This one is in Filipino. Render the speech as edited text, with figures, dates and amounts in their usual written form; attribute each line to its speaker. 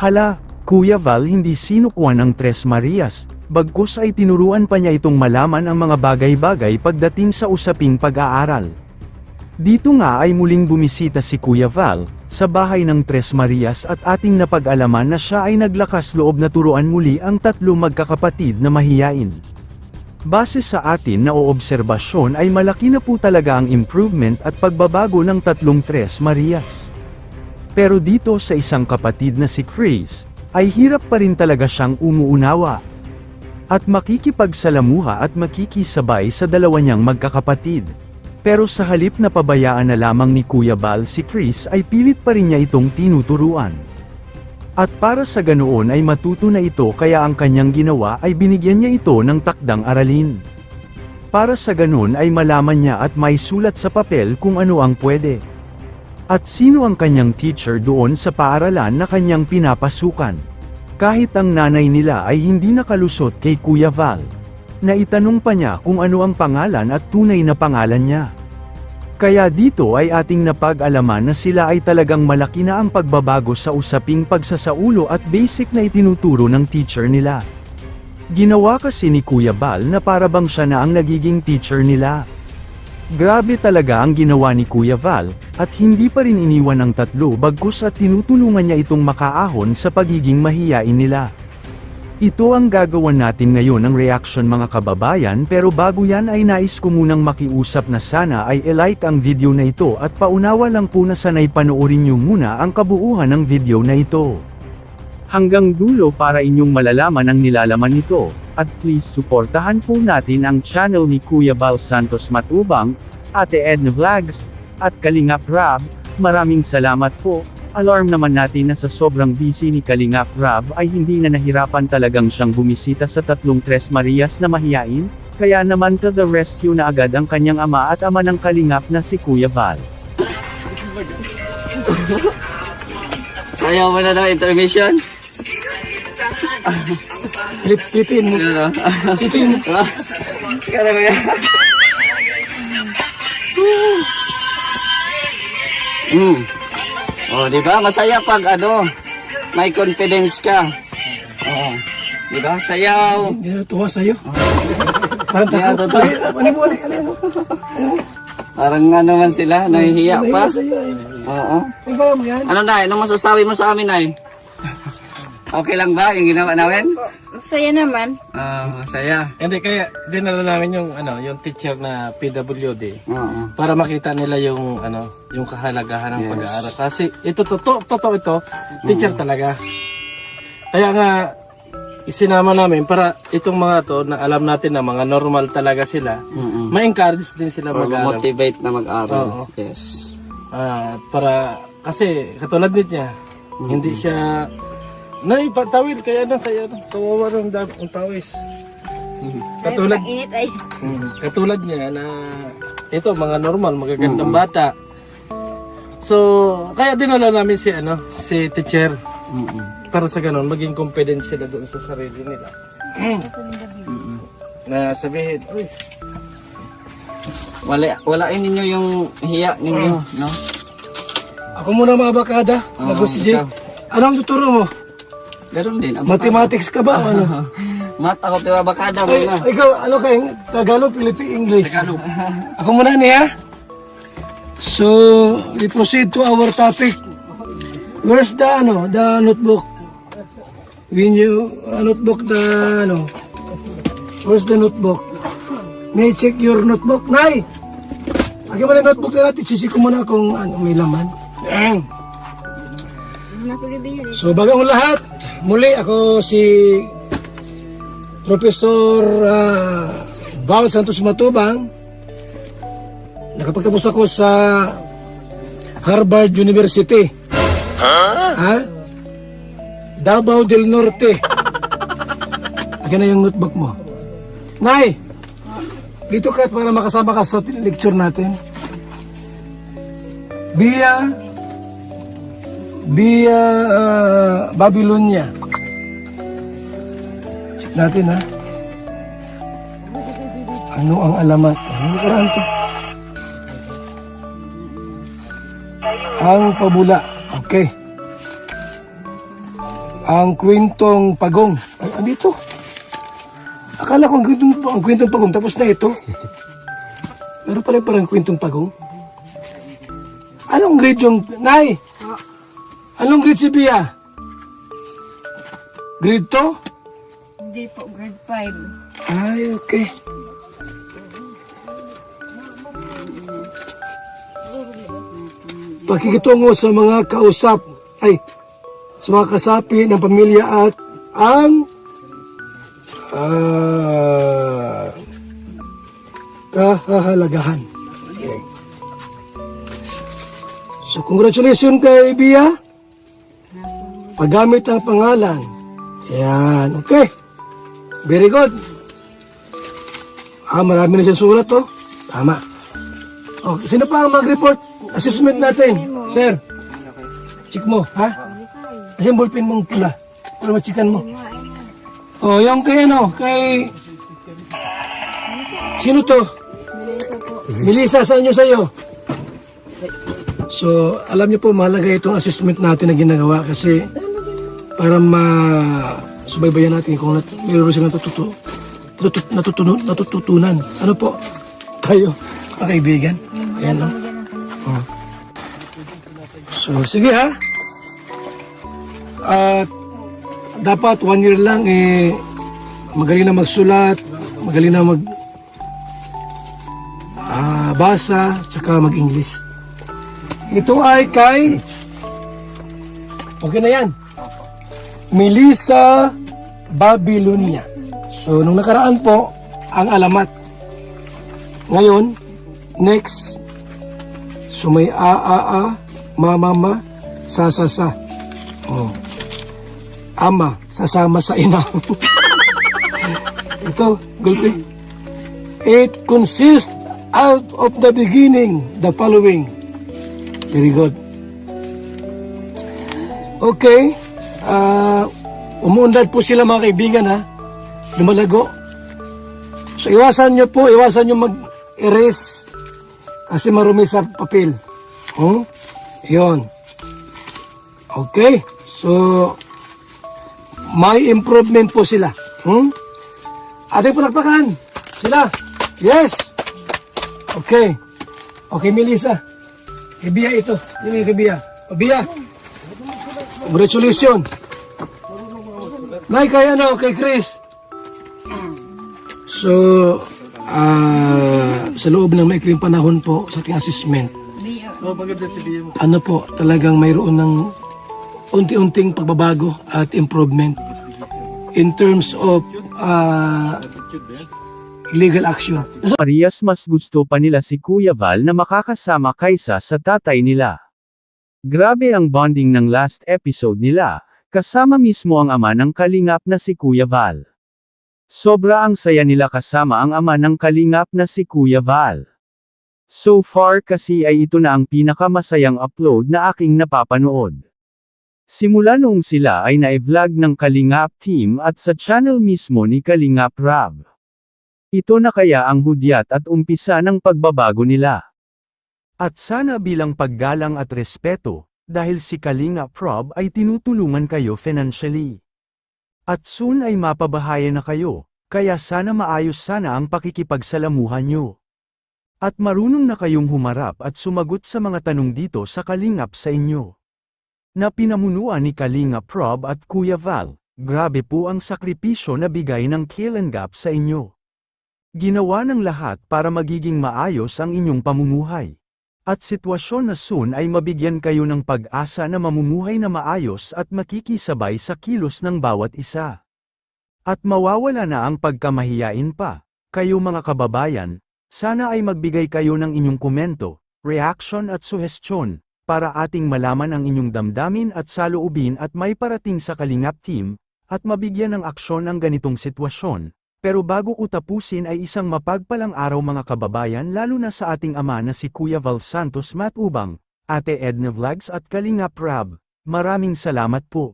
Speaker 1: Hala, Kuya Val hindi sinukuan ang Tres Marias, bagkus ay tinuruan pa niya itong malaman ang mga bagay-bagay pagdating sa usaping pag-aaral. Dito nga ay muling bumisita si Kuya Val, sa bahay ng Tres Marias at ating napag-alaman na siya ay naglakas loob na turuan muli ang tatlo magkakapatid na mahiyain. Base sa atin na oobserbasyon ay malaki na po talaga ang improvement at pagbabago ng tatlong Tres Marias. Pero dito sa isang kapatid na si Chris, ay hirap pa rin talaga siyang umuunawa. At makikipagsalamuha at makikisabay sa dalawa niyang magkakapatid. Pero sa halip na pabayaan na lamang ni Kuya Val si Chris ay pilit pa rin niya itong tinuturuan. At para sa ganoon ay matuto na ito kaya ang kanyang ginawa ay binigyan niya ito ng takdang aralin. Para sa ganoon ay malaman niya at may sulat sa papel kung ano ang pwede. At sino ang kanyang teacher doon sa paaralan na kanyang pinapasukan. Kahit ang nanay nila ay hindi nakalusot kay Kuya Val. Naitanong pa niya kung ano ang pangalan at tunay na pangalan niya. Kaya dito ay ating napag-alaman na sila ay talagang malaki na ang pagbabago sa usaping pagsasaulo at basic na itinuturo ng teacher nila. Ginawa kasi ni Kuya Val na para bang siya na ang nagiging teacher nila. Grabe talaga ang ginawa ni Kuya Val, at hindi pa rin iniwan ang tatlo bagkus at tinutulungan niya itong makaahon sa pagiging mahiyain nila. Ito ang gagawin natin ngayon ng reaction mga kababayan pero bago yan ay nais ko munang makiusap na sana ay i-like ang video na ito at paunawa lang po na sanay panoorin nyo muna ang kabuuan ng video na ito. Hanggang dulo para inyong malalaman ang nilalaman nito, at please suportahan po natin ang channel ni Kuya Val Santos Matubang, Ate Edna Vlogs, at Kalingap Rab. Maraming salamat po. Alarm naman natin na sa sobrang busy ni Kalingap Rab ay hindi na nahirapan talagang siyang bumisita sa tatlong Tres Marias na mahiyain, kaya naman to the rescue na agad ang kanyang ama at ama ng Kalingap na si Kuya Val.
Speaker 2: Ayaw mo na ng intermission?
Speaker 3: Lipitin mo. Lipitin mo.
Speaker 2: Kaya ba yan? Oh, di ba? Masaya pag may confidence ka. Oo. Di ba? Sayaw.
Speaker 3: Hindi na tuwa sa'yo. Parang
Speaker 2: Kaya
Speaker 3: takot.
Speaker 2: totoo.
Speaker 3: Ano mo?
Speaker 2: Parang man sila, nahihiya pa.
Speaker 3: Nahiya sa'yo eh.
Speaker 2: Oo.
Speaker 3: Ikaw mo yan.
Speaker 2: Ano na, anong masasabi mo sa amin, Nay? Okay lang ba yung ginawa namin?
Speaker 4: Masaya naman.
Speaker 2: Masaya.
Speaker 3: Hindi, kaya dinala namin yung teacher na PWD.
Speaker 2: Oo.
Speaker 3: Para makita nila yung yung kahalagahan ng
Speaker 2: Yes.
Speaker 3: pag-aaral. Kasi ito totoo ito, teacher talaga. Kaya nga isinama namin para itong mga to na alam natin na mga normal talaga sila, ma-encourage din sila
Speaker 2: Or
Speaker 3: mag-aral.
Speaker 2: motivate na mag-aral.
Speaker 3: Oo.
Speaker 2: Yes.
Speaker 3: Para kasi katulad niya, hindi siya patawil kaya kawawa ng pawis. Katulad
Speaker 4: Init ay.
Speaker 3: katulad niya na ito mga normal, magagandang bata. So, kaya dinala namin si teacher para sa ganun maging confident sila doon sa sarili nila. Na sabihin, uy,
Speaker 2: Walain ninyo yung hiya ninyo, no?
Speaker 3: ako muna mga bakada, bago si Jay.
Speaker 2: ikaw.
Speaker 3: Anong tuturo mo?
Speaker 2: Meron din.
Speaker 3: Mathematics ka ba? O ano?
Speaker 2: Mata ko pero bakada
Speaker 3: Ay,
Speaker 2: muna.
Speaker 3: ikaw, ano kayo? Tagalog, Philippine, English? Tagalog. Ako muna niya. So, we proceed to our topic. Where's the notebook? When you, notebook, where's the notebook? May I check your notebook? Nay! Akin mo na notebook na natin. Sisi ko muna kung may laman. Yan. So, bagang lahat, muli ako si Professor Val Santos Matubang. Nakapagtapos ako sa Harvard University. Davao del Norte. Akin na yung notebook mo. Nay, dito ka para makasama ka sa lecture natin. Via Babylonia. Check natin ha. Ano ang alamat? Ano nakaraan to? Ang pabula. Okay. ang kwentong pagong. Ay, ano ito? Akala ko ang kwentong pagong, tapos na ito. Pero pala parang kwentong pagong. Anong grade yung... Nay! Anong grade si Bia? Grade 2?
Speaker 4: Hindi po, grade 5.
Speaker 3: Ay, okay. Pakikitungo sa mga kausap, ay, sa mga kasapi ng pamilya at ang kahahalagahan. Okay. So, congratulations kay Bia. Paggamit ang pangalan. Ayan, okay. Very good. Marami na siyang sulat, oh. Tama. Okay, sino pa ang mag-report? Assessment natin. Sir, check mo, ha? Kasi yung ballpen mong pula. Para machikan mo. Oh, yung kay ano, kay... Sino to? Melissa, saan nyo sa'yo? So, alam niyo po, mahalaga itong assessment natin na ginagawa kasi para masubaybayan natin kung mayroon silang natututunan. Ano po? Tayo, mga kaibigan. Ayan, no? Oh. So, sige ha. At dapat 1 year lang magaling na magsulat, magaling na basa, tsaka mag-English. Ito ay kay okay na yan. Melissa Babylonia. So, nung nakaraan po, ang alamat. Ngayon, next. So, may mama, sa. Oh. Ama, sasama sa ina. Ito, gulpi. It consists out of the beginning, the following. Very good. Okay. Umuunlad po sila mga kaibigan ha. Lumalago. So iwasan nyo mag-erase kasi marumi sa papel. Yun. Okay. So may improvement po sila. Ating palakpakan. Sila. Yes. Okay. Okay, Melissa. Kay Bia ito. Hindi kay Bia. O Bia. Congratulations. Nay, kay kay Chris. So, sa loob ng maikling panahon po sa ating assessment, ano po, talagang mayroon ng unti-unting pagbabago at improvement in terms of legal action.
Speaker 1: Marias mas gusto pa nila si Kuya Val na makakasama kaysa sa tatay nila. Grabe ang bonding ng last episode nila, kasama mismo ang ama ng Kalingap na si Kuya Val. Sobra ang saya nila kasama ang ama ng Kalingap na si Kuya Val. So far kasi ay ito na ang pinakamasayang upload na aking napapanood. Simula noong sila ay na-vlog ng Kalingap team at sa channel mismo ni Kalingap Rab. Ito na kaya ang hudyat at umpisa ng pagbabago nila. At sana bilang paggalang at respeto, dahil si Kalingap Rab ay tinutulungan kayo financially. At soon ay mapabahaya na kayo, kaya sana maayos sana ang pakikipagsalamuhan nyo. At marunong na kayong humarap at sumagot sa mga tanong dito sa Kalingap sa inyo. Na pinamunuan ni Kalingap Rab at Kuya Val, grabe po ang sakripisyo na bigay ng Kalingap sa inyo. Ginawa ng lahat para magiging maayos ang inyong pamumuhay. At sitwasyon na soon ay mabigyan kayo ng pag-asa na mamumuhay na maayos at makikisabay sa kilos ng bawat isa. At mawawala na ang pagkamahiyain pa. Kayo mga kababayan, sana ay magbigay kayo ng inyong komento, reaction at suhestyon, para ating malaman ang inyong damdamin at saloobin at may parating sa Kalingap team, at mabigyan ng aksyon ang ganitong sitwasyon. Pero bago ko tapusin ay isang mapagpalang araw mga kababayan lalo na sa ating ama na si Kuya Val Santos Matubang, Ate Edna Vlogs at Kalingap Rab. Maraming salamat po.